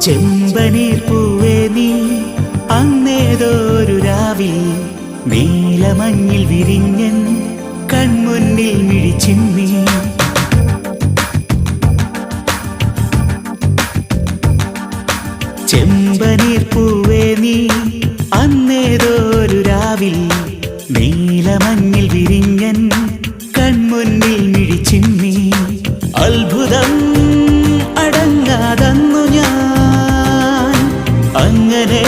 ചെമ്പനീർ പൂവേ നീ അന്നേതൊരു രാവിൽ നീലമഞ്ഞിൽ വിരിഞ്ഞൻ കൺമുന്നിൽ മിഴിച്ചിന്നി. ചെമ്പനീർ പൂവേ നീ അന്നേതൊരു രാവിൽ നീലമഞ്ഞിൽ വിരിഞ്ഞൻ കൺമുന്നിൽ മിഴിച്ചിന്നി. അത്ഭുതം അടങ്ങാതന്നു ഞാൻ അങ്ങനെ